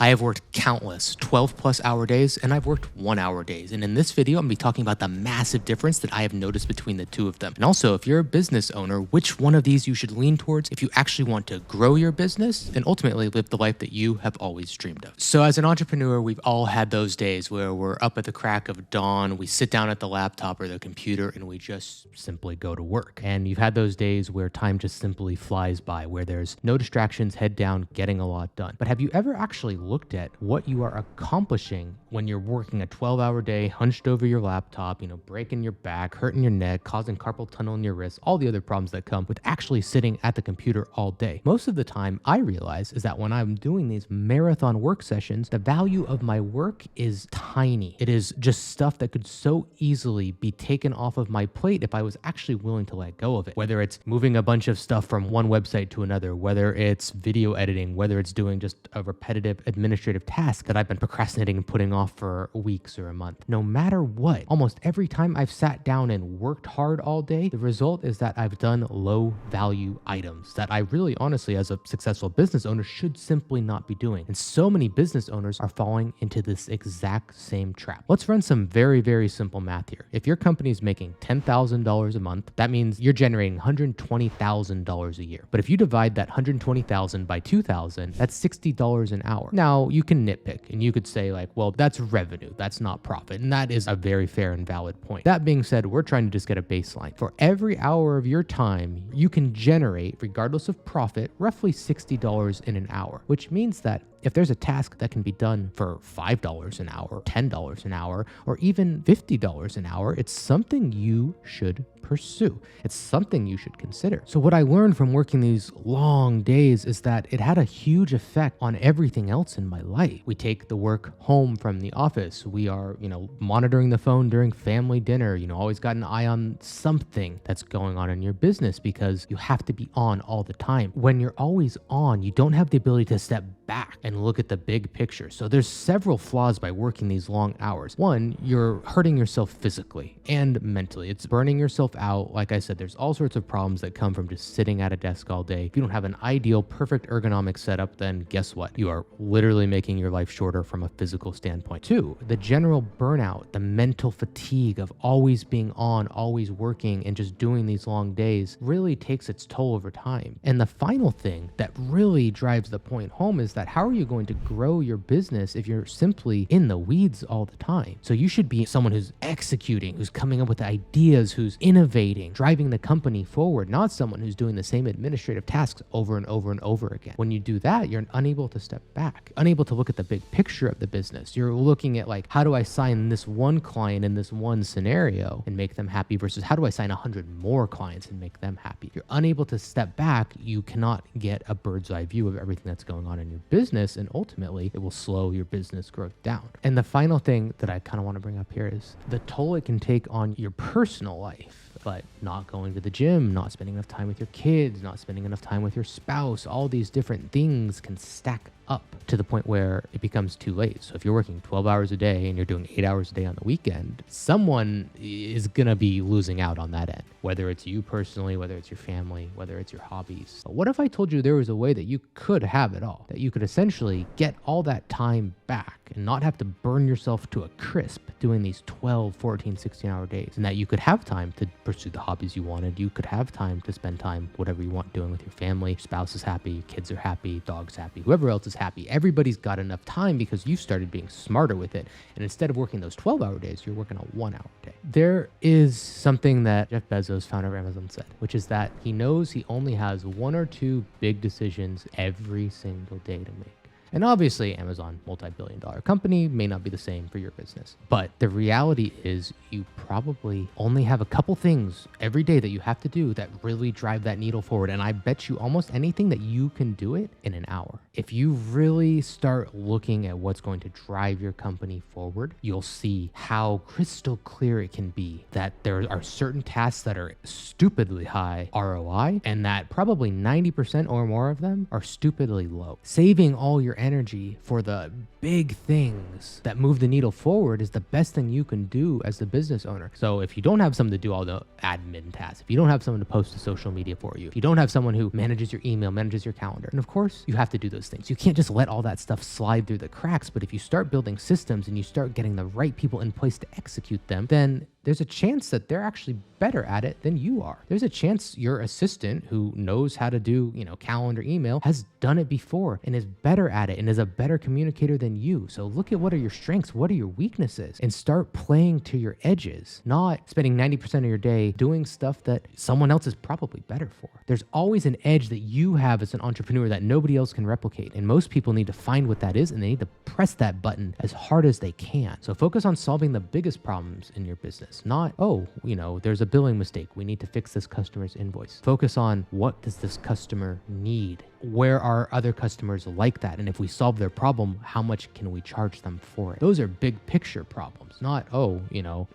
I have worked countless 12 plus hour days and I've worked 1 hour days. And in this video, I'm gonna be talking about the massive difference that I have noticed between the two of them. And also, if you're a business owner, which one of these you should lean towards if you actually want to grow your business and ultimately live the life that you have always dreamed of. So as an entrepreneur, we've all had those days where we're up at the crack of dawn, we sit down at the laptop or the computer and we just simply go to work. And you've had those days where time just simply flies by, where there's no distractions, head down, getting a lot done. But have you ever actually looked at what you are accomplishing when you're working a 12-hour day, hunched over your laptop, breaking your back, hurting your neck, causing carpal tunnel in your wrist, all the other problems that come with actually sitting at the computer all day? Most of the time, I realize is that when I'm doing these marathon work sessions, the value of my work is tiny. It is just stuff that could so easily be taken off of my plate if I was actually willing to let go of it. Whether it's moving a bunch of stuff from one website to another, whether it's video editing, whether it's doing just a repetitive administrative task that I've been procrastinating and putting off for weeks or a month. No matter what, almost every time I've sat down and worked hard all day, the result is that I've done low value items that I really honestly, as a successful business owner, should simply not be doing. And so many business owners are falling into this exact same trap. Let's run some very, very simple math here. If your company is making $10,000 a month, that means you're generating $120,000 a year. But if you divide that $120,000 by 2,000, that's $60 an hour. Now, you can nitpick and you could say well, that's revenue, that's not profit. And that is a very fair and valid point. That being said, we're trying to just get a baseline. For every hour of your time, you can generate, regardless of profit, roughly $60 in an hour, which means that if there's a task that can be done for $5 an hour, $10 an hour, or even $50 an hour, it's something you should pursue. It's something you should consider. So what I learned from working these long days is that it had a huge effect on everything else in my life. We take the work home from the office. We are, monitoring the phone during family dinner, always got an eye on something that's going on in your business because you have to be on all the time. When you're always on, you don't have the ability to step back and look at the big picture. So there's several flaws by working these long hours. One, you're hurting yourself physically and mentally. It's burning yourself out. Like I said, there's all sorts of problems that come from just sitting at a desk all day. If you don't have an ideal, perfect ergonomic setup, then guess what? You are literally making your life shorter from a physical standpoint. Two, the general burnout, the mental fatigue of always being on, always working, and just doing these long days really takes its toll over time. And the final thing that really drives the point home is that how are you going to grow your business if you're simply in the weeds all the time? So you should be someone who's executing, who's coming up with ideas, who's innovating, driving the company forward, not someone who's doing the same administrative tasks over and over and over again. When you do that, you're unable to step back, unable to look at the big picture of the business. You're looking at how do I sign this one client in this one scenario and make them happy versus how do I sign 100 more clients and make them happy? You're unable to step back. You cannot get a bird's eye view of everything that's going on in your business, and ultimately it will slow your business growth down. And the final thing that I kind of want to bring up here is the toll it can take on your personal life. But not going to the gym, not spending enough time with your kids, not spending enough time with your spouse, all these different things can stack up to the point where it becomes too late. So if you're working 12 hours a day and you're doing 8 hours a day on the weekend, someone is going to be losing out on that end, whether it's you personally, whether it's your family, whether it's your hobbies. But what if I told you there was a way that you could have it all, that you could essentially get all that time back and not have to burn yourself to a crisp doing these 12, 14, 16-hour days, and that you could have time to pursue the hobbies you wanted. You could have time to spend time, whatever you want, doing with your family. Your spouse is happy, kids are happy, dog's happy, whoever else is happy. Everybody's got enough time because you started being smarter with it. And instead of working those 12-hour days, you're working a 1-hour day. There is something that Jeff Bezos, founder of Amazon, said, which is that he knows he only has 1 or 2 big decisions every single day to make. And obviously, Amazon, multi-billion-dollar company, may not be the same for your business. But the reality is you probably only have a couple things every day that you have to do that really drive that needle forward. And I bet you almost anything that you can do it in an hour. If you really start looking at what's going to drive your company forward, you'll see how crystal clear it can be that there are certain tasks that are stupidly high ROI and that probably 90% or more of them are stupidly low. Saving all your energy for the big things that move the needle forward is the best thing you can do as the business owner. So if you don't have someone to do all the admin tasks, if you don't have someone to post to social media for you, if you don't have someone who manages your email, manages your calendar, and of course you have to do those things. You can't just let all that stuff slide through the cracks, but if you start building systems and you start getting the right people in place to execute them, then there's a chance that they're actually better at it than you are. There's a chance your assistant who knows how to do, calendar, email, has done it before and is better at it and is a better communicator than you. So look at what are your strengths, what are your weaknesses, and start playing to your edges, not spending 90% of your day doing stuff that someone else is probably better for. There's always an edge that you have as an entrepreneur that nobody else can replicate. And most people need to find what that is, and they need to press that button as hard as they can. So focus on solving the biggest problems in your business. Not, there's a billing mistake, we need to fix this customer's invoice. Focus on, what does this customer need? Where are other customers like that? And if we solve their problem, how much can we charge them for it? Those are big picture problems, not,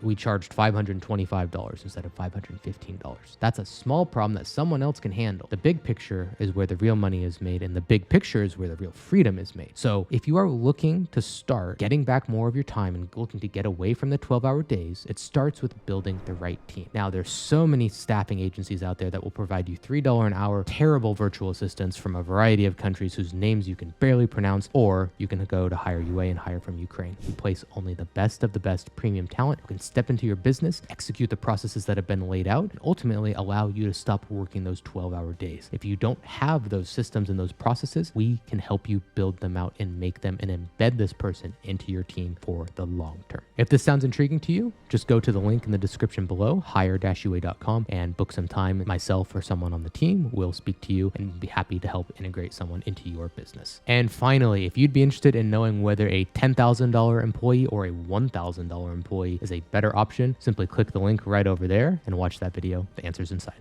we charged $525 instead of $515. That's a small problem that someone else can handle. The big picture is where the real money is made, and the big picture is where the real freedom is made. So if you are looking to start getting back more of your time and looking to get away from the 12-hour days, it starts with building the right team. Now, there's so many staffing agencies out there that will provide you $3 an hour, terrible virtual assistants from a variety of countries whose names you can barely pronounce, or you can go to Hire UA and hire from Ukraine. We place only the best of the best premium talent who can step into your business, execute the processes that have been laid out, and ultimately allow you to stop working those 12-hour days. If you don't have those systems and those processes, we can help you build them out and make them and embed this person into your team for the long term. If this sounds intriguing to you, just go to the link in the description below, hire-ua.com, and book some time. Myself or someone on the team will speak to you and be happy to help integrate someone into your business. And finally, if you'd be interested in knowing whether a $10,000 employee or a $1,000 employee is a better option, simply click the link right over there and watch that video. The answer's inside.